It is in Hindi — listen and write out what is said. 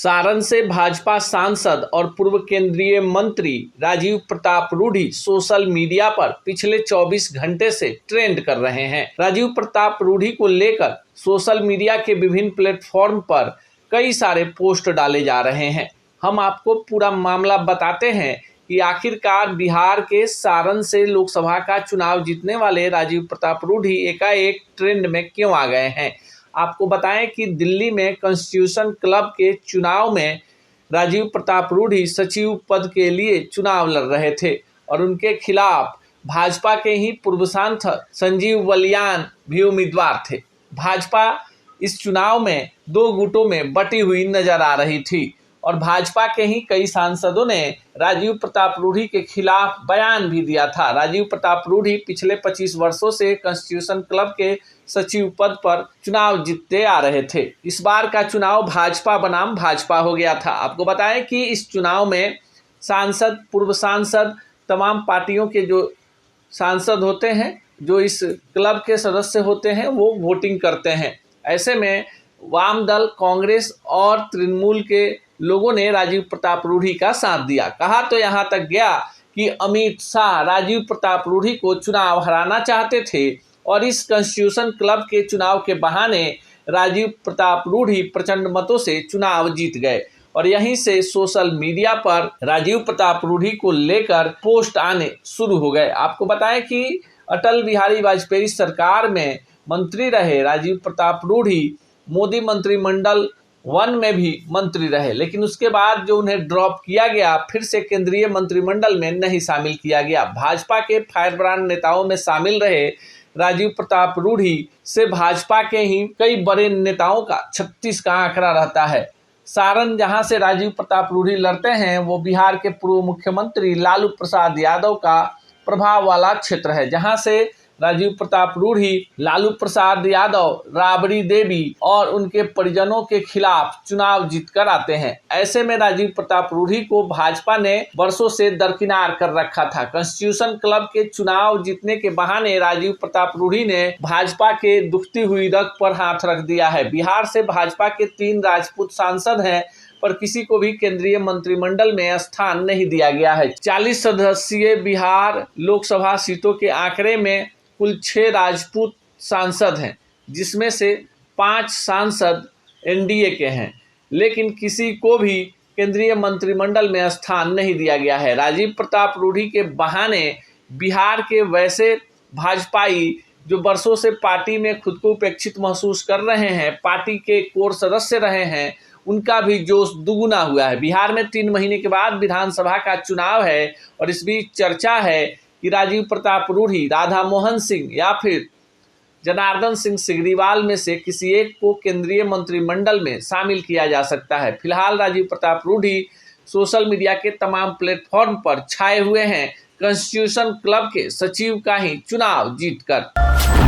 सारण से भाजपा सांसद और पूर्व केंद्रीय मंत्री राजीव प्रताप रूढ़ी सोशल मीडिया पर पिछले 24 घंटे से ट्रेंड कर रहे हैं। राजीव प्रताप रूढ़ी को लेकर सोशल मीडिया के विभिन्न प्लेटफॉर्म पर कई सारे पोस्ट डाले जा रहे हैं। हम आपको पूरा मामला बताते हैं कि आखिरकार बिहार के सारण से लोकसभा का चुनाव जीतने वाले राजीव प्रताप रूढ़ी एकाएक ट्रेंड में क्यों आ गए हैं। आपको बताएं कि दिल्ली में कॉन्स्टिट्यूशन क्लब के चुनाव में राजीव प्रताप रूढ़ी सचिव पद के लिए चुनाव लड़ रहे थे और उनके खिलाफ भाजपा के ही पूर्व सांसद संजीव बलियान भी उम्मीदवार थे। भाजपा इस चुनाव में दो गुटों में बटी हुई नजर आ रही थी और भाजपा के ही कई सांसदों ने राजीव प्रताप रूढ़ी के खिलाफ बयान भी दिया था। राजीव प्रताप रूढ़ी पिछले 25 वर्षों से कॉन्स्टिट्यूशन क्लब के सचिव पद पर चुनाव जीतते आ रहे थे। इस बार का चुनाव भाजपा बनाम भाजपा हो गया था। आपको बताएं कि इस चुनाव में सांसद, पूर्व सांसद, तमाम पार्टियों के जो सांसद होते हैं, जो इस क्लब के सदस्य होते हैं, वो वोटिंग करते हैं। ऐसे में वाम दल, कांग्रेस और तृणमूल के लोगों ने राजीव प्रताप रूढ़ी का साथ दिया। कहा तो यहाँ तक गया कि अमित शाह राजीव प्रताप रूढ़ी को चुनाव हराना चाहते थे और इस कॉन्स्टिट्यूशन क्लब के चुनाव के बहाने राजीव प्रताप रूढ़ी प्रचंड मतों से चुनाव जीत गए और यहीं से सोशल मीडिया पर राजीव प्रताप रूढ़ी को लेकर पोस्ट आने शुरू हो गए। आपको बताएं कि अटल बिहारी वाजपेयी सरकार में मंत्री रहे राजीव प्रताप रूढ़ी। मोदी मंत्रिमंडल 1 में भी मंत्री रहे, लेकिन उसके बाद जो उन्हें ड्रॉप किया गया, फिर से केंद्रीय मंत्रिमंडल में नहीं शामिल किया गया। भाजपा के फायरब्रांड नेताओं में शामिल रहे राजीव प्रताप रूढ़ी से भाजपा के ही कई बड़े नेताओं का 36 का आंकड़ा रहता है। सारण, जहां से राजीव प्रताप रूढ़ी लड़ते हैं, वो बिहार के पूर्व मुख्यमंत्री लालू प्रसाद यादव का प्रभाव वाला क्षेत्र है, जहां से राजीव प्रताप रूढ़ी लालू प्रसाद यादव, राबड़ी देवी और उनके परिजनों के खिलाफ चुनाव जीतकर आते हैं। ऐसे में राजीव प्रताप रूढ़ी को भाजपा ने वर्षों से दरकिनार कर रखा था। कॉन्स्टिट्यूशन क्लब के चुनाव जीतने के बहाने राजीव प्रताप रूढ़ी ने भाजपा के दुखती हुई रग पर हाथ रख दिया है। बिहार से भाजपा के 3 राजपूत सांसद हैं, पर किसी को भी केंद्रीय मंत्रिमंडल में स्थान नहीं दिया गया है। 40 सदस्यीय बिहार लोकसभा सीटों के आंकड़े में कुल 6 राजपूत सांसद हैं, जिसमें से 5 सांसद एनडीए के हैं, लेकिन किसी को भी केंद्रीय मंत्रिमंडल में स्थान नहीं दिया गया है। राजीव प्रताप रूढ़ी के बहाने बिहार के वैसे भाजपाई जो वर्षों से पार्टी में खुद को उपेक्षित महसूस कर रहे हैं, पार्टी के कोर सदस्य रहे हैं, उनका भी जोश दुगुना हुआ है। बिहार में 3 महीने के बाद विधानसभा का चुनाव है और इस बीच चर्चा है कि राजीव प्रताप रूढ़ी, राधा मोहन सिंह या फिर जनार्दन सिंह सिग्रीवाल में से किसी एक को केंद्रीय मंत्रिमंडल में शामिल किया जा सकता है। फिलहाल राजीव प्रताप रूढ़ी सोशल मीडिया के तमाम प्लेटफॉर्म पर छाए हुए हैं कॉन्स्टिट्यूशन क्लब के सचिव का ही चुनाव जीतकर।